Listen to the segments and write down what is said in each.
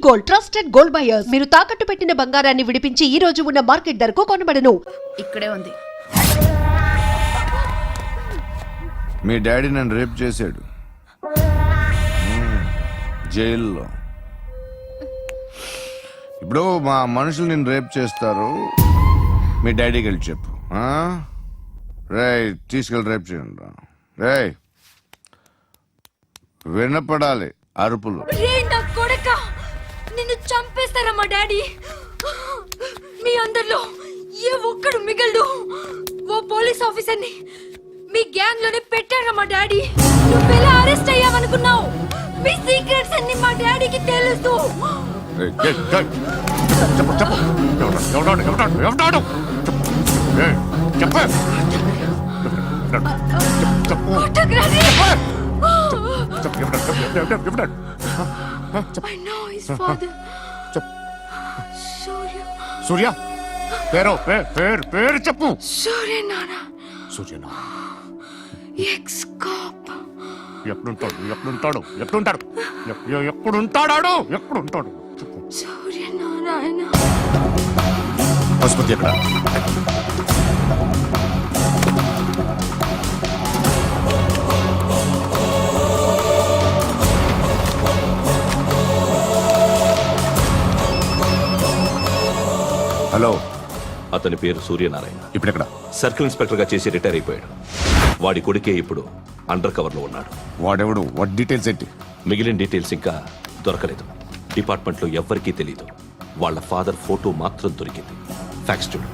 Gold, trusted gold buyers. మీరు తాకట్టు పెట్టిన బంగారాన్ని విడిపించి ఈ రోజు ఉన్న మార్కెట్ ధరకు కొనబడను. ఇక్కడే ఉంది. మీ డాడీ నన్ను రేప్ చేశాడు జైల్లో. ఇప్పుడు మా మనుషులు నేను రేప్ చేస్తారు, మీ డాడీకి వెళ్ళి చెప్పు. రేయ్ తీసుకెళ్ళి రేప్ చేయండి. రేయ్ వినపడాలి అరుపులు. నిన్ను చంపేస్తారా మా డాడీ? మీ అందరిలో ఏ ఒక్కడు మిగలడు. ఓ పోలీస్ ఆఫీసర్ని మీ గ్యాంగ్ లోనే పెట్టారా మా డాడీ? నువ్వెలా అరెస్ట్ అయ్యావనుకున్నావు? మీ సీక్రెట్స్ అన్ని మా డాడీకి తెలుసు. I know his father. Surya పేరు చెప్పు. సూర్యనారాయణ. Suryanarayana ex cop. ఎప్పుడుంటాడు సూర్యనారాయణ. ఆసుపత్రి ఎక్కడ? హలో, అతని పేరు సూర్యనారాయణ. ఇప్పుడెక్కడ? సర్కిల్ ఇన్స్పెక్టర్ గా చేసి రిటైర్ అయిపోయాడు. వాడి కొడుకే ఇప్పుడు అండర్ కవర్ లో ఉన్నాడు. వాడెవడు? వాట్ డీటెయిల్స్ ఏంటి? మిగిలిన డీటెయిల్స్ ఇంకా దొరకలేదు. డిపార్ట్మెంట్ లో ఎవ్వరికీ తెలియదు. వాళ్ళ ఫాదర్ ఫోటో మాత్రం దొరికింది. ఫ్యాక్స్ చూడు.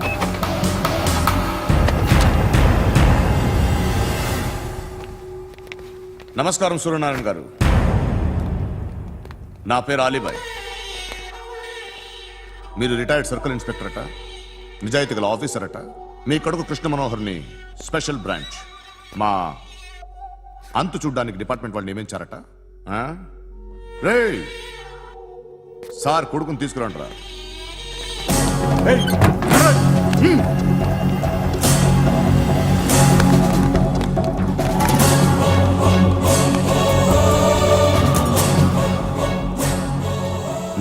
నమస్కారం సూర్యనారాయణ గారు. నా పేరు అలీబాయ్. మీరు రిటైర్డ్ సర్కిల్ ఇన్స్పెక్టర్ అట, నిజాయితీ గల ఆఫీసర్ అట. మీ కొడుకు కృష్ణ మనోహర్ని స్పెషల్ బ్రాంచ్ మా అంతు చూడ్డానికి డిపార్ట్మెంట్ వాళ్ళు నియమించారట. రే సార్ కొడుకుని తీసుకురంటారా?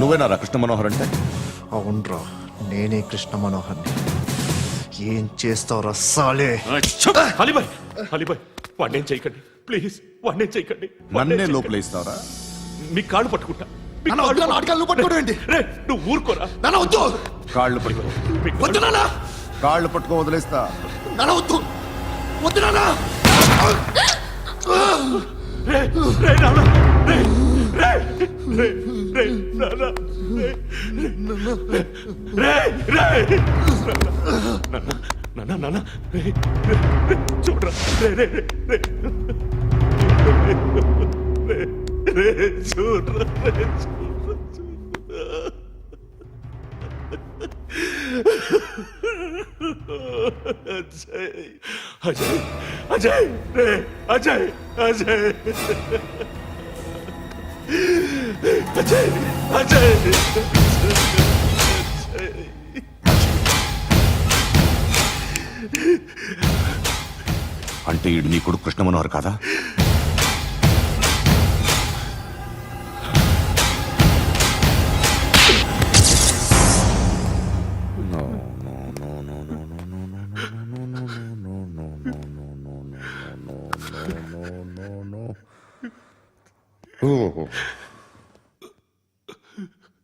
నువ్వేనారా కృష్ణ మనోహర్ అంటే? అవునరా, నేనే కృష్ణ మనోహర్ని. ఏం చేస్తావురా సాలే? అలీబాయ్, అలీబాయ్, వాడినేం చేయకండి ప్లీజ్, వాడినేం చేయకండి. నన్నే లోపల ఇస్తావరా? మీ కాళ్ళు పట్టుకుంటా. నువ్వు ఊరుకోరా. కాళ్ళు పట్టుకో. కాళ్ళు పట్టుకో వదిలేస్తా. చూడరా, అజయ్, అజయ్, అజయ్, అజయ్, అజయ్, అజయ్. అంటే ఈడు నీ కొడుకు కృష్ణ మనోహర్ కాదా?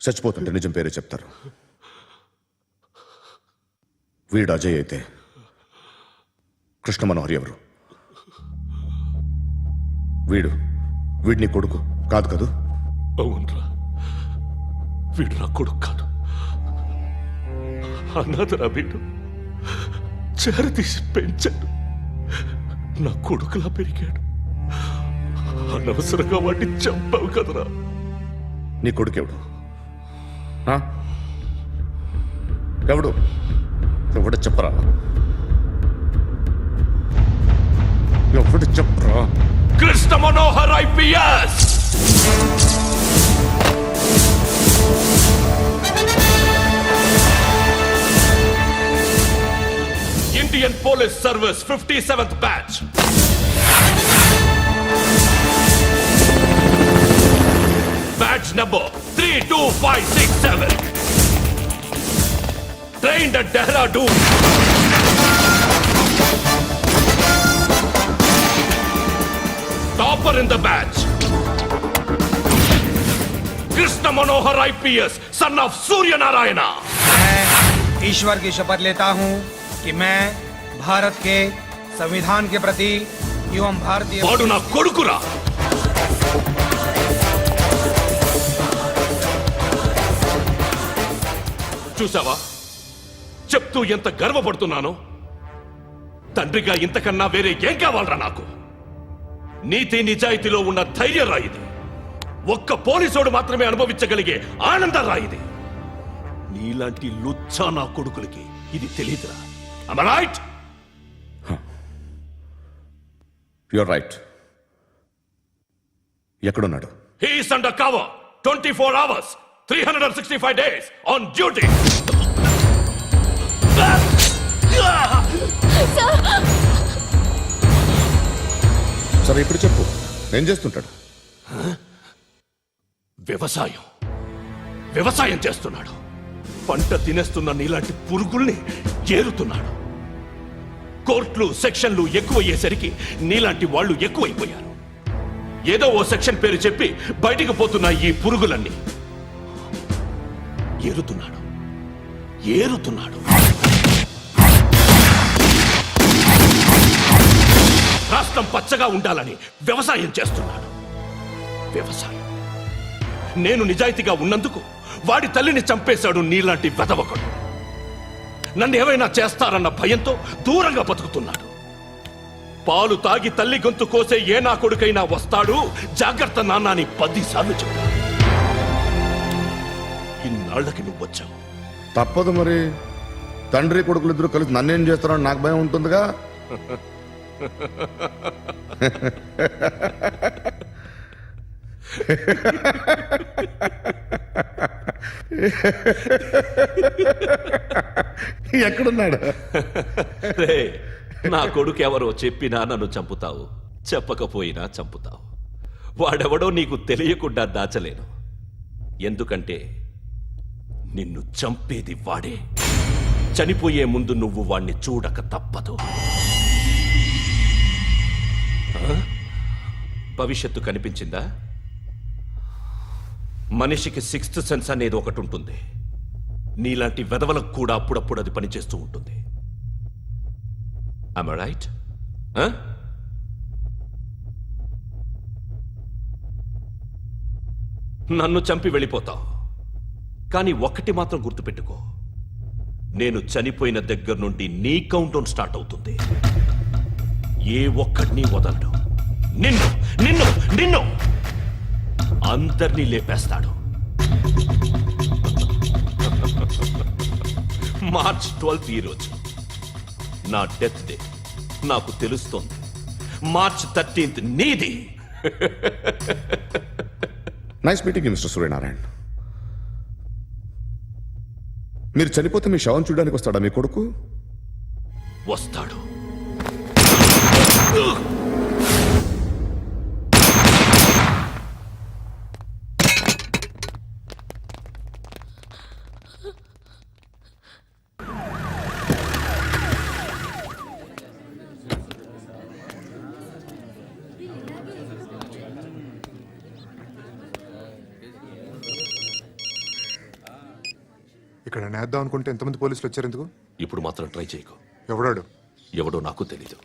చచ్చిపోతుంటే నిజం పేరే చెప్తారు. వీడు అజయ్ అయితే కృష్ణ మనోహర్ ఎవరు? వీడిని కొడుకు కాదు కదూ? అవునరా, వీడు నా కొడుకు కాదు. అనాథరా వీడు. చేరతీసి పెంచాడు. నా కొడుకులా పెరిగాడు. అనవసరంగా వాడిని చంపావు కదరా. నీ కొడుకెవడు? ఎవడు? ఎవడు చెప్పరా? ఎవడు చెప్పరా? Krishna Manohar IPS. Indian Police Service 57th batch. Badge number 32567. Trained at Dehradun. Topper in the batch. Krishna Manohar IPS, son of Surya Narayana. मैं ईश्वर की शपथ लेता हूँ कि मैं भारत के संविधान के प्रति एवं भारतीय వాడు నా కొడుకురా. చూసావా చెప్తూ ఎంత గర్వపడుతున్నానో. తండ్రిగా ఇంతకన్నా వేరే ఏం కావాలరా నాకు? నీతి నిజాయితీలో ఉన్న ధైర్య రాయిది. ఒక్క పోలీసోడు మాత్రమే అనుభవించగలిగే ఆనంద రాయిది. నీలాంటి లుచ్చా నా కొడుకులకి ఇది తెలియదురా. Am I right? You're right. ఎక్కడున్నాడు? He is under cover 24 hours 365 days on duty. సరే ఇప్పుడు చెప్పు, ఏం చేస్తుంటాడు? వ్యవసాయం చేస్తున్నాడు. పంట తినేస్తున్న నీలాంటి పురుగుల్ని ఏరుతున్నాడు. కోర్టులు సెక్షన్లు ఎక్కువయ్యేసరికి నీలాంటి వాళ్ళు ఎక్కువైపోయారు. ఏదో ఓ సెక్షన్ పేరు చెప్పి బయటికి పోతున్న ఈ పురుగులన్నీ ఏరుతున్నాడు. రాష్ట్రం పచ్చగా ఉండాలని వ్యవసాయం చేస్తున్నాడు. నేను నిజాయితీగా ఉన్నందుకు వాడి తల్లిని చంపేశాడు నీలాంటి వెధవకుడు. నన్ను ఏమైనా చేస్తారన్న భయంతో దూరంగా బతుకుతున్నాడు. పాలు తాగి తల్లి గొంతు కోసే ఏ నా కొడుకైనా వస్తాడు, జాగ్రత్త నాన్న అని 10 సార్లు చెప్పాడు. ఇన్నాళ్ళకి నువ్వు వచ్చావు. తప్పదు మరి. తండ్రి కొడుకులు ఇద్దరు కలిసి నన్నేం చేస్తారని నాకు భయం ఉంటుందిగా. ఎక్కడున్నాడు? రే, నా కొడుకు ఎవరో చెప్పినా నన్ను చంపుతావు, చెప్పకపోయినా చంపుతావు. వాడెవడో నీకు తెలియకుండా దాచలేను. ఎందుకంటే నిన్ను చంపేది వాడే. చనిపోయే ముందు నువ్వు వాణ్ణి చూడక తప్పదు. భవిష్యత్తు కనిపించిందా? మనిషికి 6th సెన్స్ అనేది ఒకటి ఉంటుంది. నీలాంటి వెధవలకు కూడా అప్పుడప్పుడు అది పనిచేస్తూ ఉంటుంది. Am I right? నన్ను చంపి వెళ్ళిపోతావు. కానీ ఒక్కటి మాత్రం గుర్తుపెట్టుకో, నేను చనిపోయిన దగ్గర నుండి నీ కౌంటౌన్ స్టార్ట్ అవుతుంది. ఏ ఒక్కడిని వదలడు. నిన్ను అందరినీ లేపేస్తాడు. మార్చ్ 12 ఈ రోజు నా డెత్ డే. నాకు తెలుస్తోంది. మార్చ్ 13th నీది. Nice meeting mister Suryanarayan. మీరు చనిపోతే మీ శవం చూడడానికి వస్తాడా మీ కొడుకు? వస్తాడు. ఇక్కడ నేద్దాం అనుకుంటే ఎంతమంది పోలీసులు వచ్చారు ఎందుకు? ఇప్పుడు మాత్రం ట్రై చేయకు. ఎవడాడు? ఎవడో నాకు తెలీదు.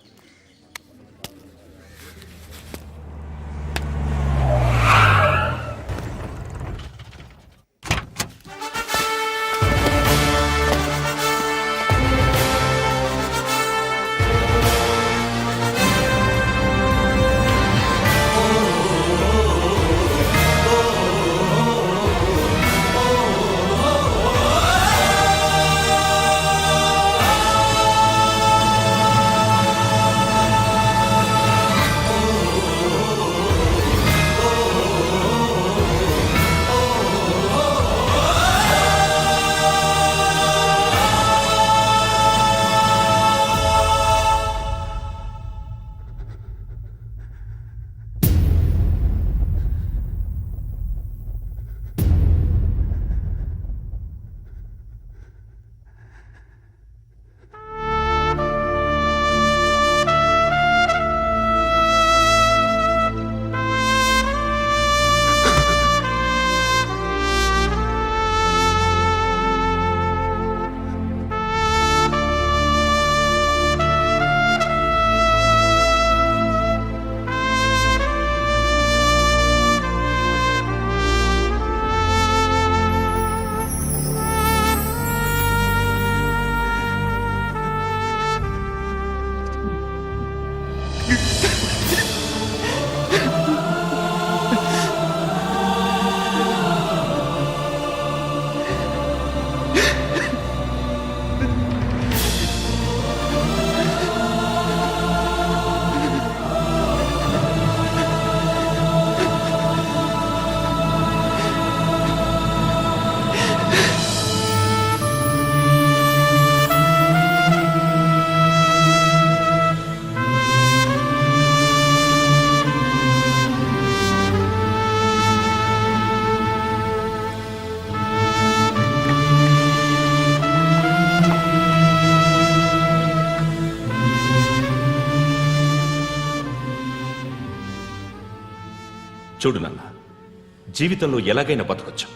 జీవితంలో ఎలాగైనా బతకొచ్చు,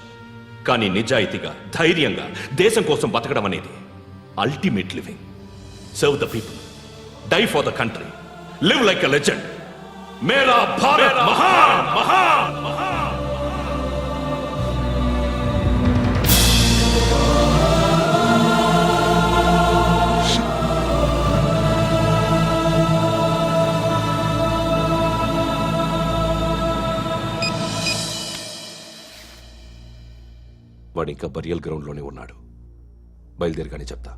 కానీ నిజాయితీగా ధైర్యంగా దేశం కోసం బతకడం అనేది ultimate living. Serve the people, die for the country, live like a legend. మేరా భారత్ మహాన్ మహాన్ మహాన్. వాడు ఇంకా బరియల్ గ్రౌండ్లోనే ఉన్నాడు. బయలుదేరగానే చెప్తా.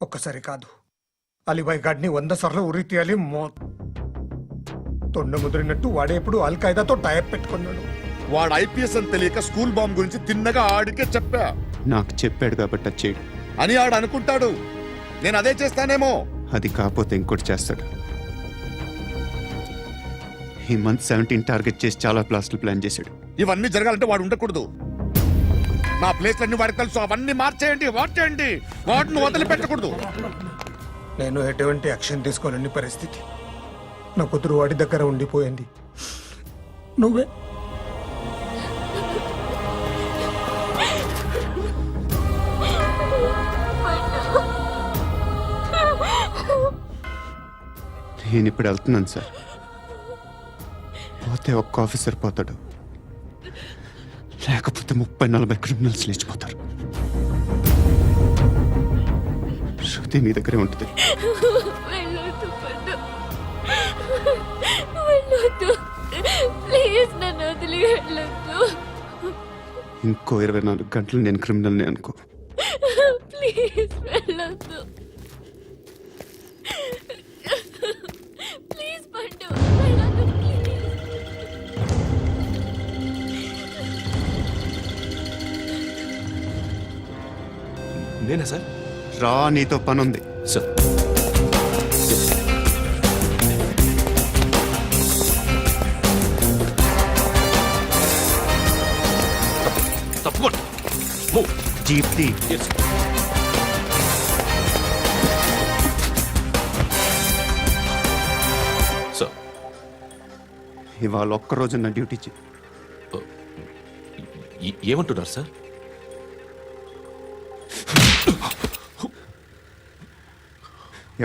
ఒక్కసారి కాదు, అలీబాయ్ గాడిని 100 సార్లు ఉరి తీయాలి. తొండ ముదిరినట్టు వాడే ఇప్పుడు అల్ ఖైదాతో టైప్ పెట్టుకున్నాడు. వాడు ఐపీఎస్ అని తెలియక స్కూల్ బాంబ్ గురించి తిన్నగా ఆడికే చెప్పా నాకు చెప్పాడు కాబట్టి అది చేయడు. అని ఆడు అనుకుంటాడు. నేను అదే చేస్తానేమో. అది కాకపోతే ఇంకోటి చేస్తాడు. ఈ మంత్ 17 టార్గెట్ చేసి చాలా ప్లాస్టులు ప్లాన్ చేశాడు. ఇవన్నీ జరగాలంటే వాడు ఉండకూడదు. నా ప్లేస్లన్నీ వాడికి తెలుసు. అవన్నీ మార్చేయండి, వాటేయండి. వాటిని వదిలిపెట్టకూడదు. నేను ఎటువంటి యాక్షన్ తీసుకోలేని పరిస్థితి. నా కూతురు వాడి దగ్గర ఉండిపోయింది. నువ్వే నేను ఇప్పుడు వెళ్తున్నాను సార్. పోతే ఒక్క ఆఫీసర్ పోతాడు, లేకపోతే 30-40 క్రిమినల్స్ లేచిపోతారు. శృతి మీ దగ్గరే ఉంటుంది. వెళ్ళొద్దు పండు, వెళ్ళొద్దు ప్లీజ్, నన్ను వదిలి వెళ్ళొద్దు. ఇంకో 24 గంటలు నేను క్రిమినల్ని అనుకో. ప్లీజ్ వెళ్ళొద్దు, ప్లీజ్ పండు వెళ్ళొద్దు ప్లీజ్. నేనా సార్? రా, నీతో పని ఉంది. సార్, తప్పకుండా. Move. జీప్తి Yes. సార్, ఇవాళ ఒక్కరోజు నా డ్యూటీ చేయి. ఏమంటున్నారు సార్?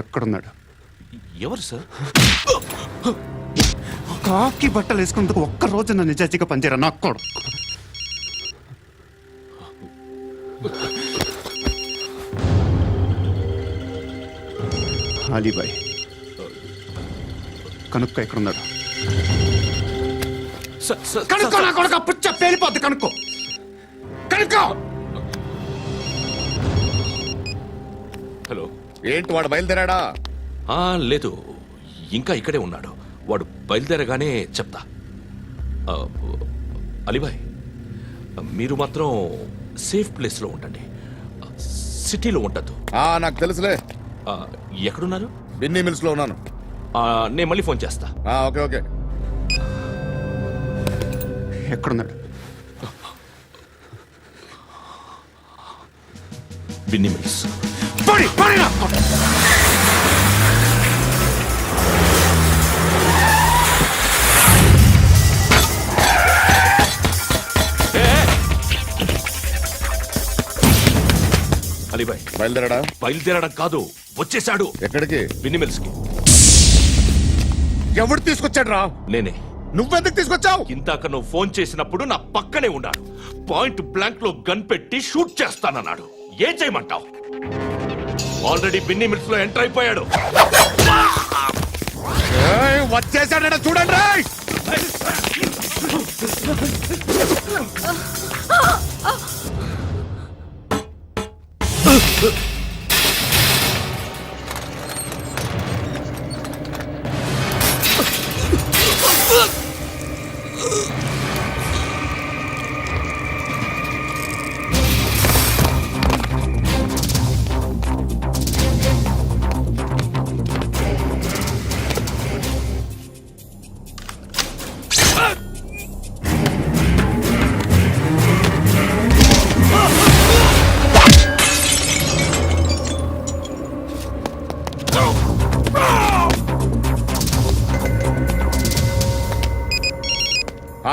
ఎక్కడున్నాడు? ఎవరు సార్? కాకి బట్టలు వేసుకున్నందుకు ఒక్కరోజు నా నిజాయితీగా పనిచేయరా నాకు కూడా. అలీబాయ్ కనుక్కో, ఎక్కడున్నాడు? కనుక్కో నా కొడుకు, పుచ్చ పేలిపోద్ది. కనుక్కో, కనుక్కో. హలో. ఏంటి వాడు బయలుదేరాడా? లేదు, ఇంకా ఇక్కడే ఉన్నాడు. వాడు బయలుదేరగానే చెప్తా. ఆ, అలీబాయ్, మీరు మాత్రం సేఫ్ ప్లేస్లో ఉండండి, సిటీలో ఉండద్దు. నాకు తెలుసులే. ఎక్కడున్నారు? బిన్నీ మిల్స్ లో ఉన్నాను. నేను మళ్ళీ ఫోన్ చేస్తా. Okay okay. ఎక్కడున్నాడు? బిన్నీ మిల్స్. అలీబాయ్ బయలుదేరాడా? బయలుదేరడం కాదు, వచ్చేశాడు. ఎక్కడికి? బిన్నీ మిల్స్ కి. ఎవడు తీసుకొచ్చాడు రా? నేనే. నువ్వెందుకు తీసుకొచ్చావు? ఇందాక నువ్వు ఫోన్ చేసినప్పుడు నా పక్కనే ఉన్నాడు. పాయింట్ బ్లాంక్ లో గన్ పెట్టి షూట్ చేస్తానన్నాడు. ఏం చేయమంటావు? ఆల్రెడీ బిన్నీ మిల్స్ లో ఎంటర్ అయిపోయాడు. వచ్చేసాడ చూడండి రా.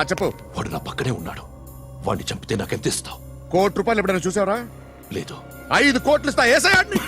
చెప్పు. వాడు నా పక్కనే ఉన్నాడు. వాడిని చంపితే నాకెంత ఇస్తావు? ₹1,00,00,000 ఎప్పుడైనా చూసావరా? లేదు. 5 కోట్లు ఇస్తా. ఏసయాడిని.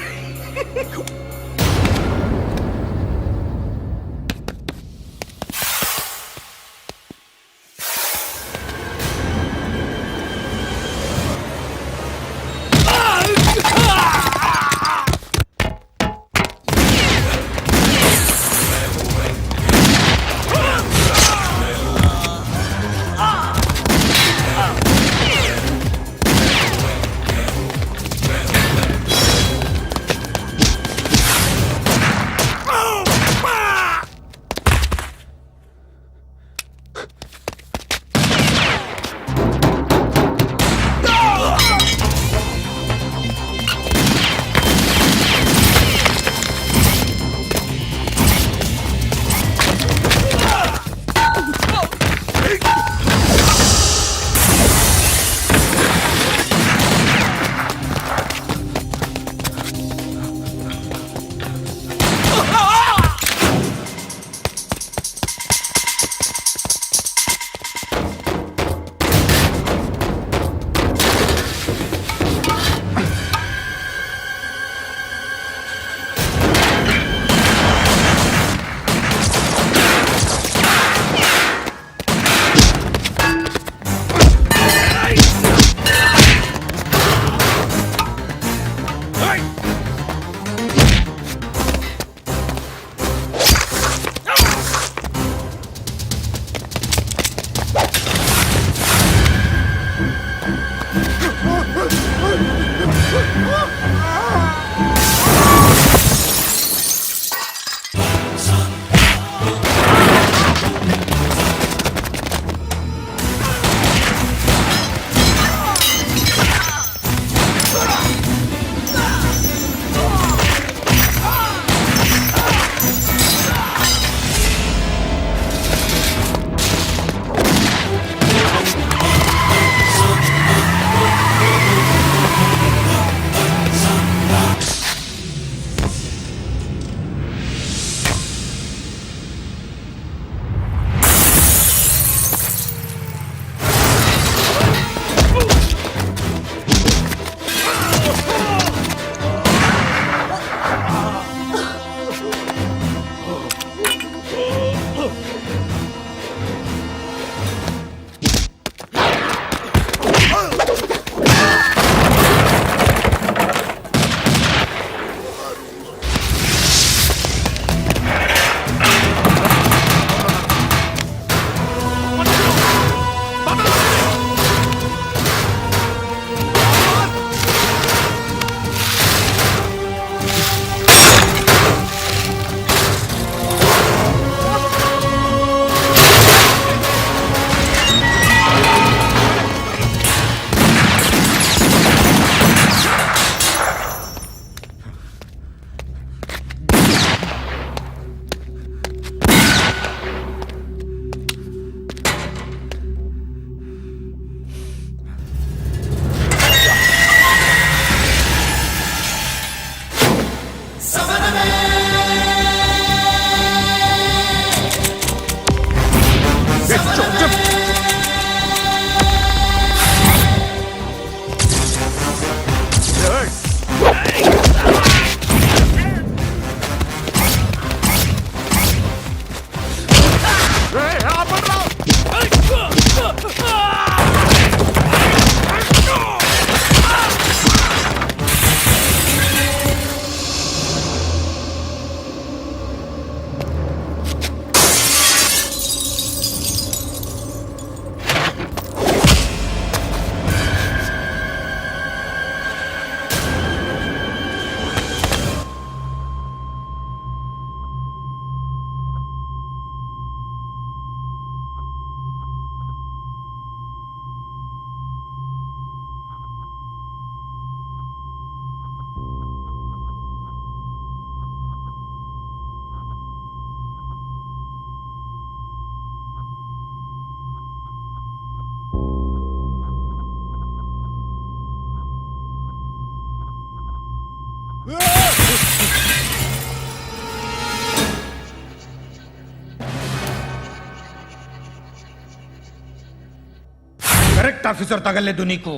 కరెక్ట్ ఆఫీసర్ తగలేదు నీకు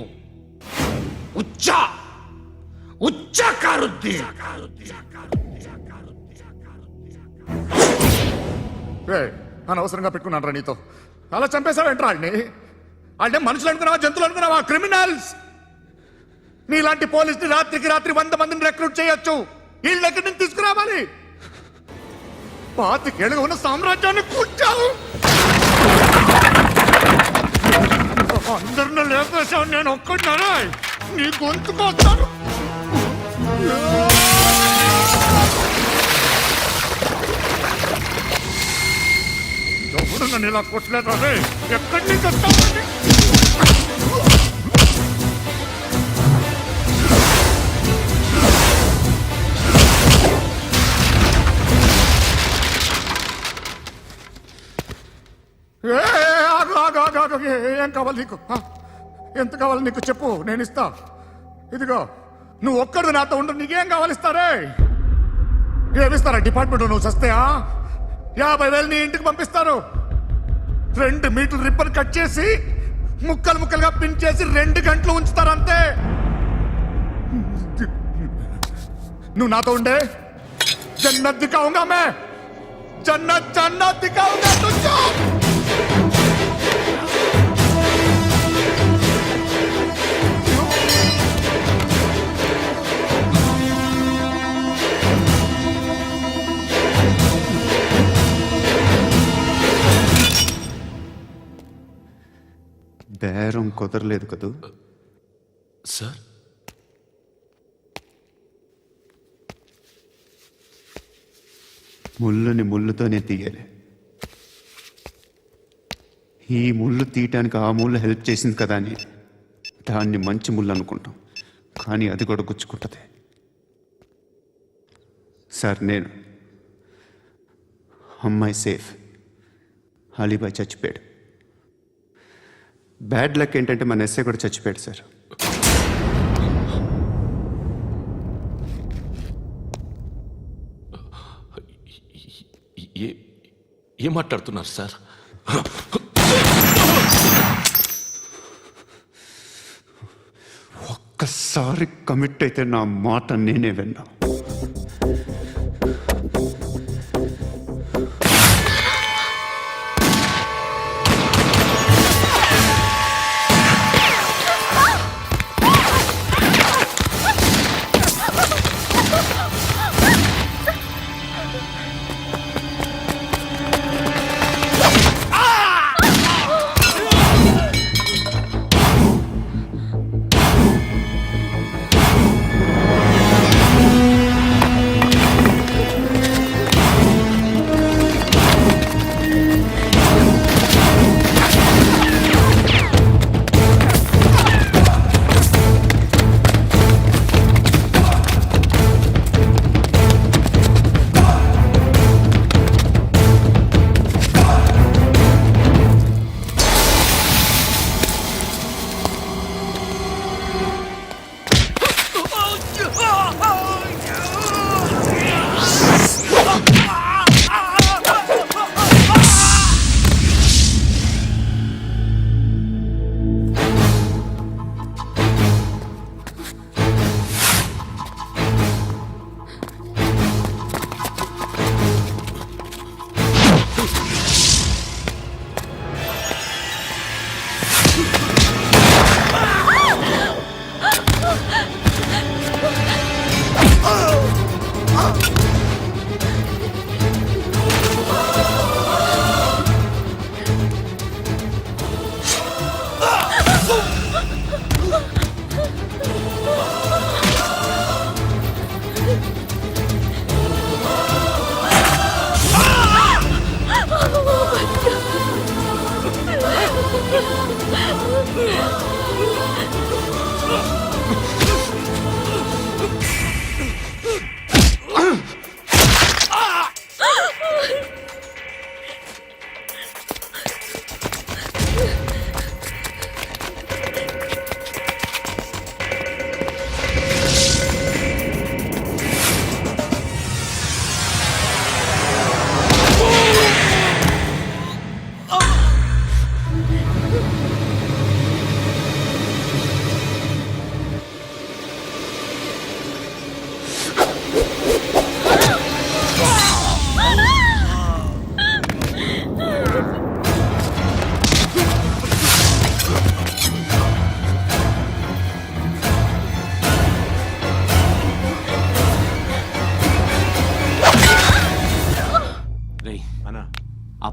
ఉచ్చా ఉచ్చా కారుద్ది అనవసరంగా పెట్టుకున్నాను రా నీతో అలా చంపేశావేంట్రా ఆడిని అంటే మనుషులు అనుకున్నావా జంతువులు అనుకున్నావా క్రిమినల్స్ నీలాంటి పోలీసుని రాత్రికి రాత్రి 100 మందిని రిక్రూట్ చేయొచ్చు వీళ్ళు ఎక్కడి నుంచి తీసుకురావాలి 25 ఏళ్ళుగా ఉన్న సామ్రాజ్యాన్ని కూర్చావు అందరిని లేపేశావు నేను ఒక్కడినారా నీ గొంతుకొస్తాను ఎవడు నన్ను ఇలా కొట్టలేదా రే ఎక్కడి నుంచి వస్తావు ఏం కావాలి నీకు ఎంత కావాలి నీకు చెప్పు నేను ఇస్తా ఇదిగో నువ్వు ఒక్కడు నాతో ఉండు నీకేం కావాలి ఇస్తారే ఏమిస్తారా డిపార్ట్మెంట్ నువ్వు చస్తేయా 50,000 నీ ఇంటికి పంపిస్తారు 2 మీటర్లు రిబ్బన్ కట్ చేసి ముక్కలు ముక్కలుగా పిన్ చేసి 2 గంటలు ఉంచుతారు అంతే నువ్వు నాతో ఉండే జన్నత్ దిఖాऊंगा मैं जन्नत जन्नत दिखाऊंगा तुझको బేరం కుదరలేదు కదూ సార్ ముళ్ళుని ముళ్ళుతోనే తీయాలి ఈ ముళ్ళు తీయటానికి ఆ ముళ్ళు హెల్ప్ చేసింది కదా అని దాన్ని మంచి ముళ్ళు అనుకుంటాం కానీ అది కూడా గుచ్చుకుంటుంది సార్ నేను అమ్మాయి సేఫ్ అలీబాయ్ చచ్చిపోయాడు బ్యాడ్ లక్ ఏంటంటే మన ఎస్ఐ కూడా చచ్చిపోయాడు సార్ ఏం మాట్లాడుతున్నారు సార్ ఒక్కసారి కమిట్ అయితే నా మాట నేనే విన్నా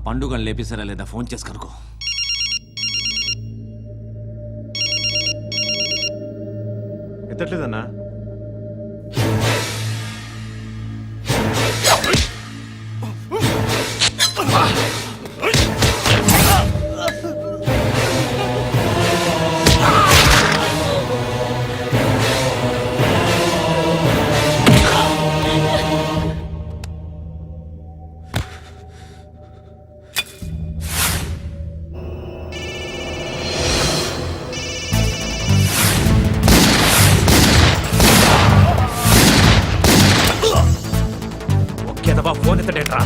పండుగను లేపేసారా లేదా ఫోన్ చేసి కనుకో. ఎత్తట్లేదన్నా. ఒకేదవా ఫోన్ ఎత్తడేట్రా.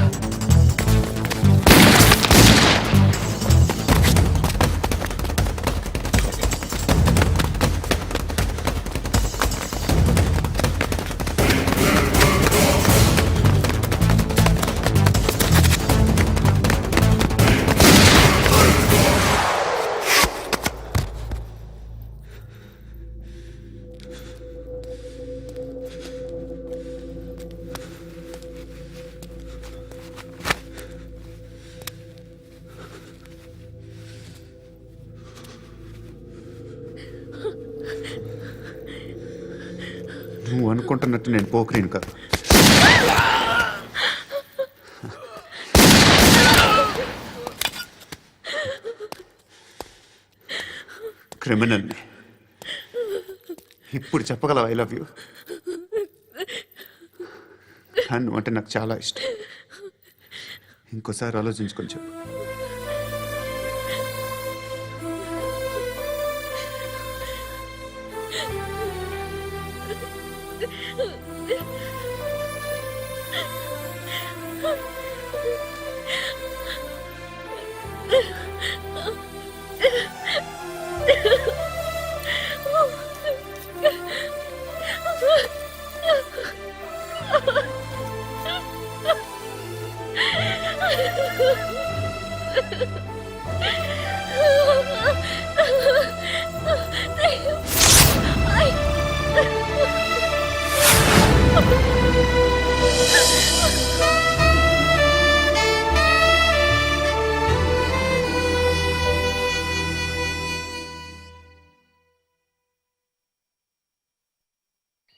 నువ్వు అనుకుంటున్నట్టు నేను పోకరీని కాదు. క్రిమినల్ని. ఇప్పుడు చెప్పగలవు ఐ లవ్ యూ. కానీ నువ్వు అంటే నాకు చాలా ఇష్టం. ఇంకోసారి ఆలోచించుకొని చెప్పు.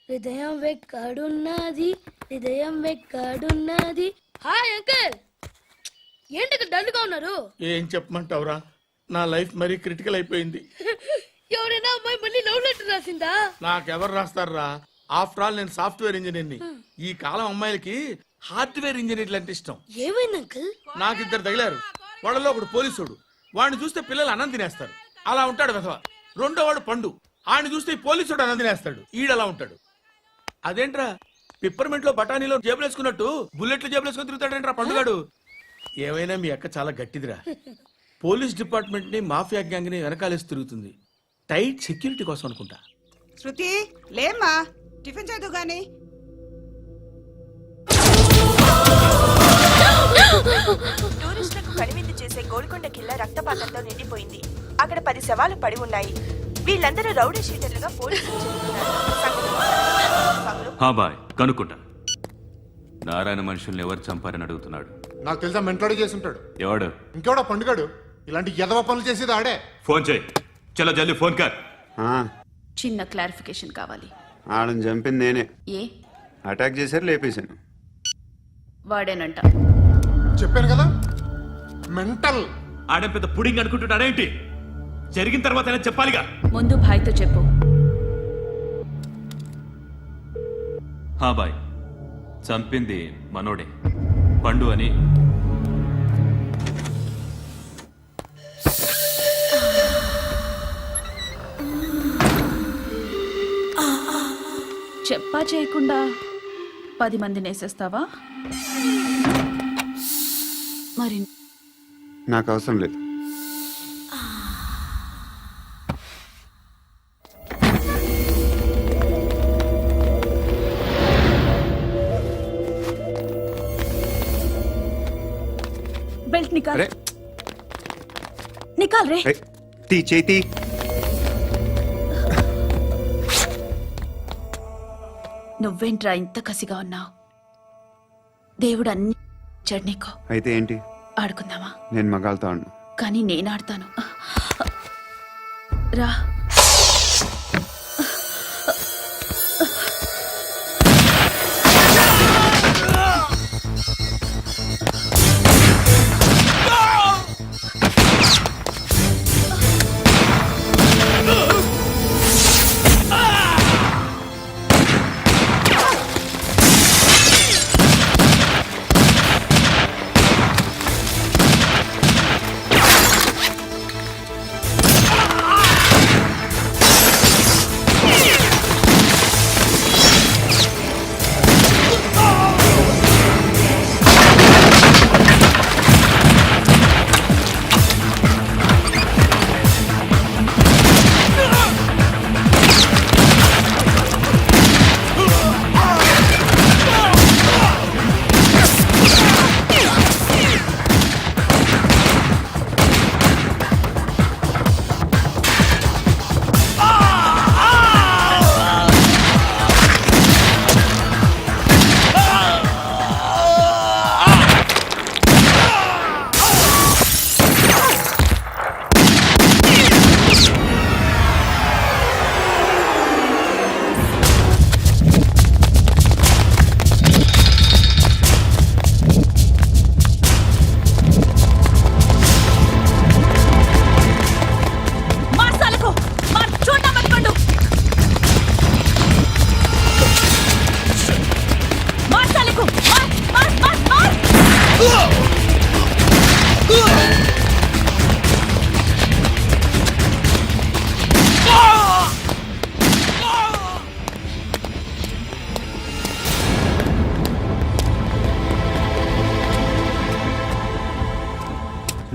హృదయం వెక్కడున్నది, హృదయం వెక్కడున్నది. హాయ్ అంకుల్, ఏంటి డల్గా ఉన్నారు? ఏం చెప్పమంటావురా, నా లైఫ్ మరీ క్రిటికల్ అయిపోయింది. ఎవరైనా అమ్మాయి మళ్ళీ లవ్ లెటర్ రాసిందా? నాకెవరు రాస్తారా? ఆఫ్టర్ ఆల్ నేను సాఫ్ట్వేర్ ఇంజనీర్ని. ఈ కాలం అమ్మాయిలకి హార్డ్వేర్ ఇంజనీర్లు అంటే ఇష్టం. ఏమైంది అంకుల్? నాకు ఇద్దరు తగిలారు. వాళ్ళలో ఒకడు పోలీసుడు. వాడిని చూస్తే పిల్లలు అన్నం తినేస్తారు, అలా ఉంటాడు వెధవ. రెండో వాడు పండు. ఆయన చూస్తే ఈ పోలీసుడు అన్నం తినేస్తాడు, ఈడలా ఉంటాడు. అదేంట్రా పిప్పర్మెంట్ లో బఠానీలో జేబులు వేసుకున్నట్టు బుల్లెట్లు జేబులు వేసుకుని తిరుగుతాడేంట్రా పండుగాడు. ఏమైనా మీ అక్క చాలా గట్టిదిరా. పోలీస్ డిపార్ట్మెంట్ ని మాఫియా గ్యాంగ్ ని వెనకాలేసి తిరుగుతుంది. టైట్ సెక్యూరిటీ కోసం అనుకుంటా. శృతి లేమ్మా, టిఫిన్ చేద్దు గాని. టూరిస్టులకు కనువిందు చేసే గోల్కొండ కిల్లా రక్తపాతంతో నిండిపోయింది. అక్కడ 10 శవాలు పడి ఉన్నాయి. వీళ్ళందరూ రౌడీ షీటర్లుగా పోలీసులు బాయ్ కనుక్కుంటా. నారాయణ మనుషుల్ని ఎవరు చంపారని అడుగుతున్నాడు. నాకు తెలుసా మెంటోడి చేసి ఉంటాడు. ఎవడు? ఇంకెవడా పండుగాడు. ఇలాంటి ఎదవ పనులు చేసేది ఆడే. ఫోన్ చేయి. చలో జల్దీ ఫోన్ కర్. చిన్న క్లారిఫికేషన్ కావాలి. ఆడని చంపింది నేనే. ఏ? అటాక్ చేశారు, లేపేశాను. వాడేనంట. చెప్పాను కదా మెంటల్. ఆడే పెద్ద పుడింగ్ అనుకుంటున్నాడేంటి? జరిగిన తర్వాత అయినా చెప్పాలిగా. ముందు భాయ్తో చెప్పు. బాయ్ చంపింది మనోడే, పండు అని. చెప్పా చేయకుండా 10 మందిని వేసేస్తావా? మరి నాకు అవసరం లేదు. బెల్ట్ నికాల్. నికాల్ రే. తీ చేతి. నువ్వేంట్రా ఇంత కసిగా ఉన్నావు? దేవుడు అన్ని ఇచ్చాడు నీకు. అయితే ఏంటి? ఆడుకుందామా? నేను మగాళ్ళతో ఆడను. కానీ నేను ఆడతాను. రా.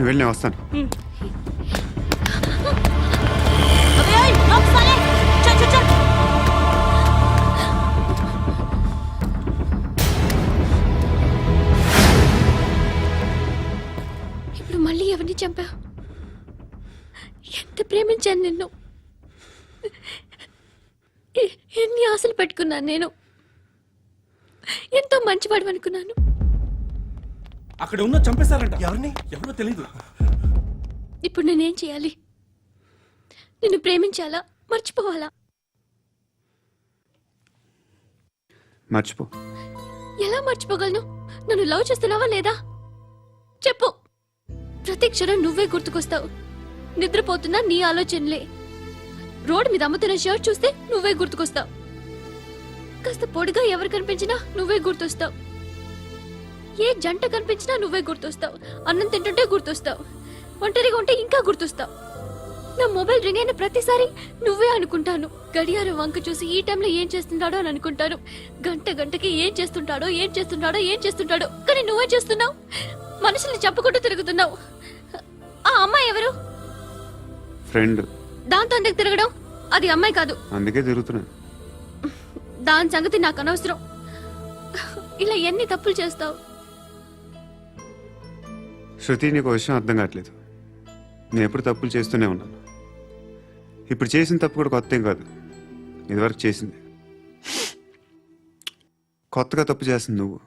నువ్వు వెళ్ళి నేను వస్తాను. ఇప్పుడు మళ్ళీ ఎవరిని చంపా? ఎంత ప్రేమించాను నిన్ను, ఎన్ని ఆశలు పెట్టుకున్నాను. నేను ఎంతో మంచివాడు అనుకున్నాను. అక్కడ ఉన్న చంపేశారంట. ఎవరిని? ఎవరో తెలీదు. ఇప్పుడు నేనేం చేయాలి? నిన్ను ప్రేమించాలా, మర్చిపోవాలా? మర్చిపో. ఎలా మర్చిపోగలను? నన్ను లవ్ చేస్తున్నావా లేదా? చెప్పు. ప్రతి క్షణం నువ్వే గుర్తుకొస్తావు. నిద్రపోతున్నా నీ ఆలోచనలే. రోడ్డు మీద అమ్ముతున్న షర్ట్ చూస్తే నువ్వే గుర్తుకొస్తావు. కాస్త పొడిగా ఎవరు కనిపించినా నువ్వే గుర్తొస్తావు. ఏ జంట కనిపించినా నువ్వే గుర్తొస్తావు. అన్నం తింటుంటే గుర్తొస్తావు. ఒంటరిగా ఉంటే ఇంకా గుర్తొస్తావు. నా మొబైల్ రింగ్ అయిన ప్రతిసారి నువ్వే అనుకుంటాను. గడియారం వంక చూసి ఈ టైంలో ఏం చేస్తున్నాడో అని అనుకుంటాను. గంటకి ఏం చేస్తుంటాడో కానీ నువ్వే చేస్తున్నావు. మనుషుల్ని చంపుకుంటూ తిరుగుతున్నావు. ఆ అమ్మాయి ఎవరు? ఫ్రెండ్. దాంతో ఎందుకు తిరగడం? అది అమ్మాయి కాదు. అందుకే తిరుగుతున్నాను. దాని సంగతి నాకు అనవసరం. ఇలా ఎన్ని తప్పులు చేస్తావు? శృతి, నీకు విషయం అర్థం కావట్లేదు. నేను ఎప్పుడు తప్పులు చేస్తూనే ఉన్నాను. ఇప్పుడు చేసిన తప్పు కూడా కొత్త ఏం కాదు. ఇదివరకు చేసింది. కొత్తగా తప్పు చేస్తుంది నువ్వు.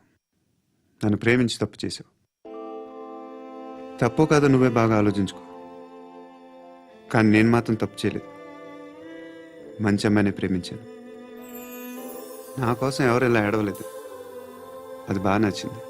నన్ను ప్రేమించి తప్పు చేసావు. తప్పు కాదో నువ్వే బాగా ఆలోచించుకో. కానీ నేను మాత్రం తప్పు చేయలేదు. మంచి అమ్మాయిని ప్రేమించాను. నా కోసం ఎవరు ఇలా ఏడవలేదు. అది బాగా నచ్చింది.